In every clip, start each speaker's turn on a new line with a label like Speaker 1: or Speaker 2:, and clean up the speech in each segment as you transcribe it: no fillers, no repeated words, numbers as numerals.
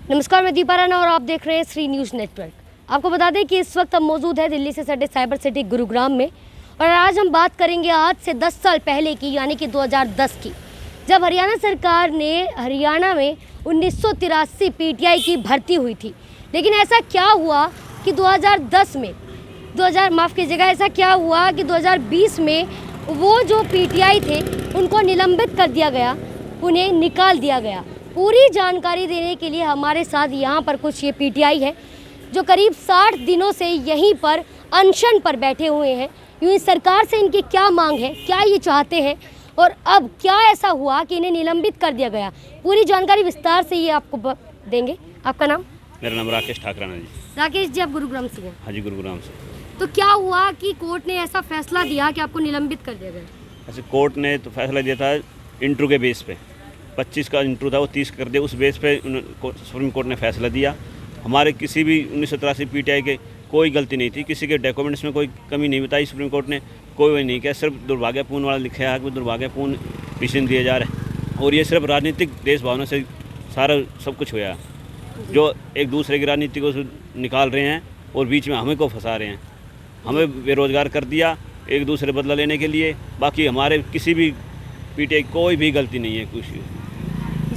Speaker 1: नमस्कार, मैं दीपा राणा और आप देख रहे हैं श्री न्यूज़ नेटवर्क। आपको बता दें कि इस वक्त हम मौजूद है दिल्ली से सटे साइबर सिटी गुरुग्राम में, और आज हम बात करेंगे आज से 10 साल पहले की, यानी कि 2010 की, जब हरियाणा सरकार ने हरियाणा में 1983 पीटीआई की भर्ती हुई थी। लेकिन ऐसा क्या हुआ कि 2010 में ऐसा क्या हुआ कि 2020 में वो जो पीटीआई थे उनको निलंबित कर दिया गया, उन्हें निकाल दिया गया। पूरी जानकारी देने के लिए हमारे साथ यहाँ पर कुछ ये पीटीआई है जो करीब 60 दिनों से यहीं पर अनशन पर बैठे हुए हैं। यूँ सरकार से इनकी क्या मांग है, क्या ये चाहते हैं और अब क्या ऐसा हुआ कि इन्हें निलंबित कर दिया गया, पूरी जानकारी विस्तार से ये आपको देंगे। आपका नाम?
Speaker 2: मेरा नाम राकेश ठाकराना जी।
Speaker 1: राकेश जी, आप गुरुग्राम से हैं?
Speaker 2: हाँ जी, गुरुग्राम से।
Speaker 1: तो क्या हुआ कि कोर्ट ने ऐसा फैसला दिया कि आपको निलंबित कर दिया गया?
Speaker 2: ऐसे कोर्ट ने तो फैसला दिया था इंटरव्यू के बेस पे, 25 का इंटरव्यू था वो 30 कर दिया। उस बेस पे सुप्रीम कोर्ट ने फैसला दिया। हमारे किसी भी 1983 पीटीआई के कोई गलती नहीं थी, किसी के डॉक्यूमेंट्स में कोई कमी नहीं बताई सुप्रीम कोर्ट ने, कोई वही नहीं किया। सिर्फ दुर्भाग्यपूर्ण वाला लिखा है कि दुर्भाग्यपूर्ण डिसीजन दिए जा रहे हैं, और ये सिर्फ राजनीतिक देश भावना से सारा सब कुछ हुआ, जो एक दूसरे की राजनीति को निकाल रहे हैं और बीच में हमें को फंसा रहे हैं। हमें बेरोजगार कर दिया एक दूसरे बदला लेने के लिए। बाकी हमारे किसी भी पीटीआई कोई भी गलती नहीं है कुछ।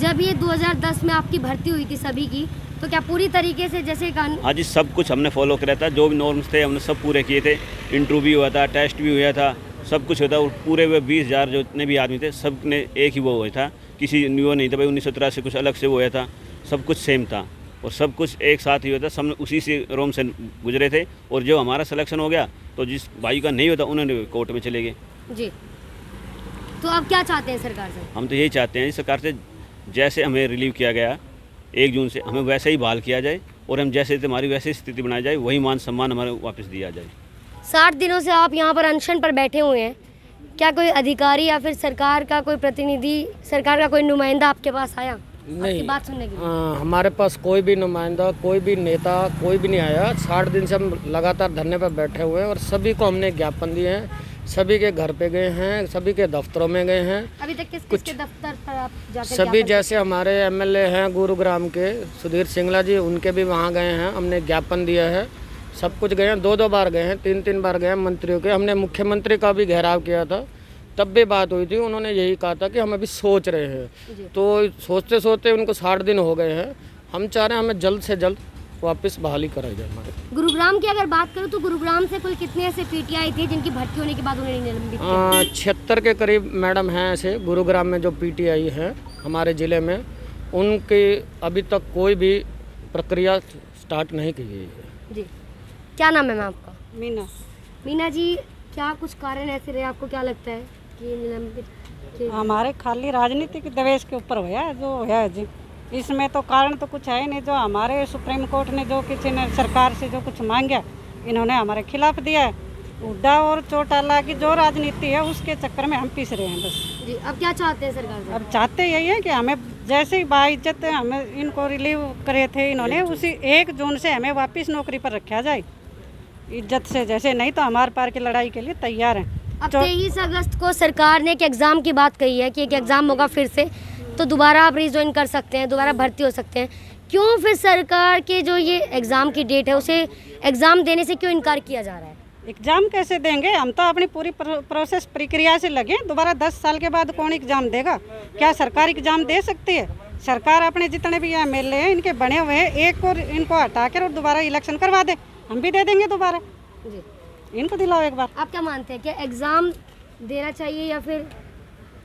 Speaker 1: जब ये 2010 में आपकी भर्ती हुई थी सभी की, तो क्या पूरी तरीके से जैसे कानून?
Speaker 2: हाँ जी, सब कुछ हमने फॉलो किया था, जो भी नॉर्म्स थे हमने सब पूरे किए थे। इंटरव्यू भी हुआ था, टेस्ट भी हुआ था, सब कुछ हुआ था। और पूरे वे 20,000 जो इतने भी आदमी थे सब ने एक ही वो हुआ था, किसी न्यू नहीं था भाई 1983 से कुछ अलग से हुआ था। सब कुछ सेम था और सब कुछ एक साथ ही हुआ था। सब उसी से रोम से गुजरे थे, और जो हमारा सिलेक्शन हो गया तो जिस भाई का नहीं होता उन्होंने कोर्ट में चले गए
Speaker 1: जी। तो अब क्या चाहते हैं सरकार से?
Speaker 2: हम तो यही चाहते हैं सरकार से, जैसे हमें रिलीव किया गया 1 जून से, हमें वैसे ही बहाल किया जाए और हम जैसे थे हमारी वैसे स्थिति बनाई जाए, वही मान सम्मान हमारे वापस दिया जाए।
Speaker 1: 60 दिनों से आप यहाँ पर अनशन पर बैठे हुए हैं, क्या कोई अधिकारी या फिर सरकार का कोई प्रतिनिधि, सरकार का कोई नुमाइंदा आपके पास आया आपकी बात सुनने के लिए?
Speaker 3: हमारे पास कोई भी नुमाइंदा, कोई भी नेता, कोई भी नहीं आया। 60 दिन से हम लगातार धरने पर बैठे हुए हैं और सभी को हमने ज्ञापन दिए हैं, सभी के घर पे गए हैं, सभी के दफ्तरों में गए हैं।
Speaker 1: अभी तक किसके दफ्तर पर आप जाकर?
Speaker 3: सभी जैसे हमारे एमएलए हैं गुरुग्राम के सुधीर सिंगला जी, उनके भी वहाँ गए हैं, हमने ज्ञापन दिया है। सब कुछ गए हैं, 2-2 बार गए हैं, 3-3 बार गए हैं मंत्रियों के। हमने मुख्यमंत्री का भी घेराव किया था, तब भी बात हुई थी। उन्होंने यही कहा था कि हम अभी सोच रहे हैं। तो सोचते सोचते उनको 60 दिन हो गए हैं। हम चाह रहे हैं हमें जल्द से जल्द वापस बहाली कराई जाए हमारे।
Speaker 1: गुरुग्राम की अगर बात करूं तो गुरुग्राम से कुल कितने ऐसे पीटीआई थे जिनकी भर्ती होने के बाद उन्हें निलंबित किया?
Speaker 3: 76 के करीब मैडम हैं ऐसे गुरुग्राम में जो पीटीआई हैं हमारे ज़िले में। उनकी अभी तक कोई भी प्रक्रिया स्टार्ट नहीं की गई है।
Speaker 1: जी, क्या नाम है मैम आपका?
Speaker 4: मीना।
Speaker 1: मीना जी, क्या कुछ कारण ऐसे रहे, आपको क्या लगता है कि निलंबित?
Speaker 4: हमारे खाली राजनीतिक दवेश के ऊपर हुआ है जो है जी। इसमें तो कारण तो कुछ है नहीं। जो हमारे सुप्रीम कोर्ट ने जो किसी ने सरकार से जो कुछ मांगा, इन्होंने हमारे खिलाफ दिया है। हुड्डा और चौटाला की जो राजनीति है उसके चक्कर में हम पीस रहे हैं बस।
Speaker 1: जी, अब क्या चाहते हैं सरकार से?
Speaker 4: अब चाहते यही है कि हमें जैसे ही बाइज्जत हमें इनको रिलीव करे थे इन्होंने, उसी 1 जून से हमें वापस नौकरी पर रखा जाए इज्जत से। जैसे नहीं तो हमारे पार की लड़ाई के लिए तैयार हैं।
Speaker 1: अब 23 अगस्त को सरकार ने एक एग्ज़ाम की बात कही है कि एक एग्ज़ाम होगा फिर से, तो दोबारा आप रिज्वाइन कर सकते हैं, दोबारा भर्ती हो सकते हैं। क्यों फिर सरकार के जो ये एग्ज़ाम की डेट है उसे एग्ज़ाम देने से क्यों इनकार किया जा रहा है?
Speaker 4: एग्ज़ाम कैसे देंगे? हम तो अपनी पूरी प्रोसेस प्रक्रिया से लगे। दोबारा 10 साल के बाद कौन एग्ज़ाम देगा? क्या सरकार एग्ज़ाम दे सकती है? सरकार अपने जितने भी एमएलए हैं इनके बने हुए हैं, एक और इनको हटा कर और दोबारा इलेक्शन करवा दे, हम भी दे देंगे दोबारा।
Speaker 1: जी,
Speaker 4: इनको दिलाओ एक बार।
Speaker 1: आप क्या मानते हैं, क्या एग्ज़ाम देना चाहिए या फिर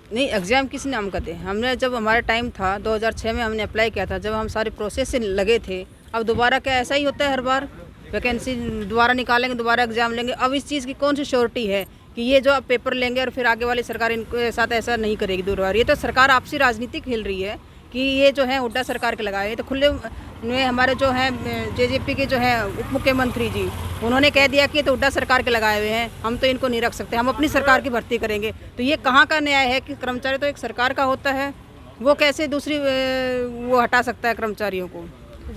Speaker 5: नहीं? एग्ज़ाम किस नाम का दे? हमने जब हमारा टाइम था 2006 में हमने अप्लाई किया था, जब हम सारे प्रोसेस से लगे थे। अब दोबारा क्या ऐसा ही होता है? हर बार वैकेंसी दोबारा निकालेंगे, दोबारा एग्ज़ाम लेंगे। अब इस चीज़ की कौन सी श्योरिटी है कि ये जो अब पेपर लेंगे और फिर आगे वाली सरकार इनके साथ ऐसा नहीं करेगी दोबारा? ये तो सरकार आपसी राजनीति खेल रही है कि ये जो है हुड्डा सरकार के लगाए। तो खुले में हमारे जो हैं जेजेपी के जो हैं उप मुख्यमंत्री जी, उन्होंने कह दिया कि ये तो हुड्डा सरकार के लगाए हुए हैं, हम तो इनको नहीं रख सकते, हम अपनी सरकार की भर्ती करेंगे। तो ये कहाँ का न्याय है कि कर्मचारी तो एक सरकार का होता है, वो कैसे दूसरी वो हटा सकता है कर्मचारियों को?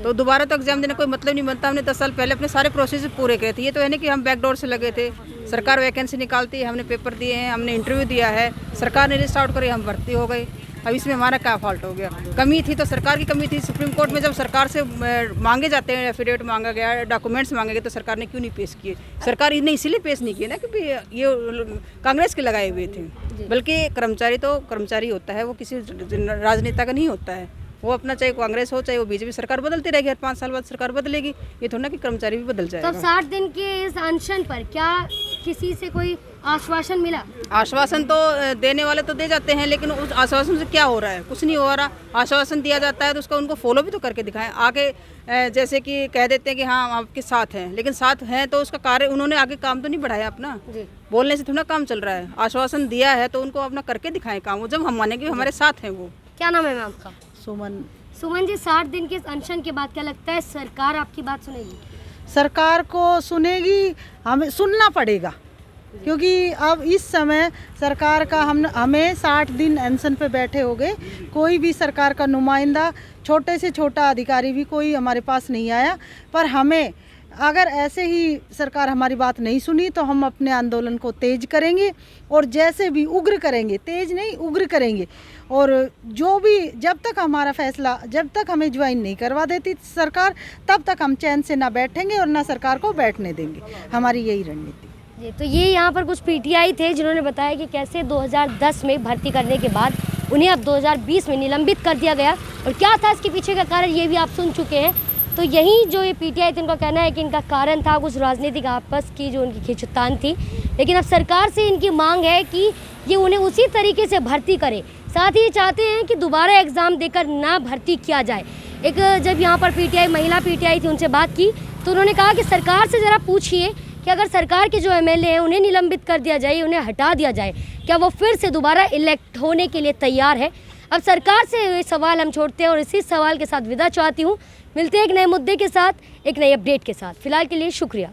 Speaker 5: तो दोबारा तो एग्जाम देने कोई मतलब नहीं बनता। हमने 10 साल पहले अपने सारे प्रोसेस पूरे किए थे। ये तो है नहीं कि हम बैकडोर से लगे थे। सरकार वैकेंसी निकालती है, हमने पेपर दिए हैं, हमने इंटरव्यू दिया है, सरकार ने लिस्ट आउट करी, हम भर्ती हो गए। अब इसमें हमारा क्या फॉल्ट हो गया? कमी थी तो सरकार की कमी थी। सुप्रीम कोर्ट में जब सरकार से मांगे जाते हैं, एफिडेविट मांगा गया, डॉक्यूमेंट्स मांगे गए, तो सरकार ने क्यों नहीं पेश किए? सरकार ने इसीलिए पेश नहीं किए ना क्योंकि ये कांग्रेस के लगाए हुए थे। बल्कि कर्मचारी तो कर्मचारी होता है, वो किसी राजनेता का नहीं होता है। वो अपना चाहे कांग्रेस हो चाहे वो बीजेपी, सरकार बदलती रहेगी, हर 5 साल बाद सरकार बदलेगी। ये थोड़ा ना कि कर्मचारी भी बदल जाएगा।
Speaker 1: तब 60 दिन के इस अनशन पर क्या किसी से कोई आश्वासन मिला?
Speaker 5: आश्वासन तो देने वाले तो दे जाते हैं, लेकिन उस आश्वासन से क्या हो रहा है? कुछ नहीं हो रहा। आश्वासन दिया जाता है तो उसका उनको फॉलो भी तो करके दिखाएं। आगे जैसे कि कह देते हैं कि हाँ आपके साथ हैं, लेकिन साथ हैं तो उसका कार्य उन्होंने आगे काम तो नहीं बढ़ाया अपना। बोलने से थोड़ा काम चल रहा है। आश्वासन दिया है तो उनको अपना करके दिखाएं काम, वो जब हम मानेंगे हमारे साथ हैं वो।
Speaker 1: क्या नाम है मैम आपका?
Speaker 6: सुमन।
Speaker 1: सुमन जी, 60 दिन के इस अनशन के बाद क्या लगता है सरकार आपकी बात सुनेगी?
Speaker 6: सरकार को सुनेगी, हमें सुनना पड़ेगा, क्योंकि अब इस समय सरकार का हमें 60 दिन अनशन पे बैठे हो गए। कोई भी सरकार का नुमाइंदा, छोटे से छोटा अधिकारी भी कोई हमारे पास नहीं आया। पर हमें अगर ऐसे ही सरकार हमारी बात नहीं सुनी तो हम अपने आंदोलन को तेज करेंगे और जैसे भी उग्र करेंगे, तेज नहीं उग्र करेंगे। और जो भी जब तक हमारा फैसला, जब तक हमें ज्वाइन नहीं करवा देती सरकार, तब तक हम चैन से ना बैठेंगे और ना सरकार को बैठने देंगे। हमारी यही रणनीति।
Speaker 1: जी, तो ये यहाँ पर कुछ पीटीआई थे जिन्होंने बताया कि कैसे 2010 में भर्ती करने के बाद उन्हें अब 2020 में निलंबित कर दिया गया, और क्या था इसके पीछे का कारण ये भी आप सुन चुके हैं। तो यही जो ये पीटीआई थे, उनका कहना है कि इनका कारण था कुछ राजनीतिक आपस की जो उनकी खींचतान थी। लेकिन अब सरकार से इनकी मांग है कि ये उन्हें उसी तरीके से भर्ती करे। साथ ही ये चाहते हैं कि दोबारा एग्ज़ाम देकर ना भर्ती किया जाए। एक जब यहाँ पर पीटीआई, महिला पीटीआई थी, उनसे बात की तो उन्होंने कहा कि सरकार से ज़रा पूछिए कि अगर सरकार के जो एमएलए हैं उन्हें निलंबित कर दिया जाए, उन्हें हटा दिया जाए, क्या वो फिर से दोबारा इलेक्ट होने के लिए तैयार है? अब सरकार से ये सवाल हम छोड़ते हैं और इसी सवाल के साथ विदा चाहती हूँ। मिलते हैं एक नए मुद्दे के साथ, एक नई अपडेट के साथ। फिलहाल के लिए शुक्रिया।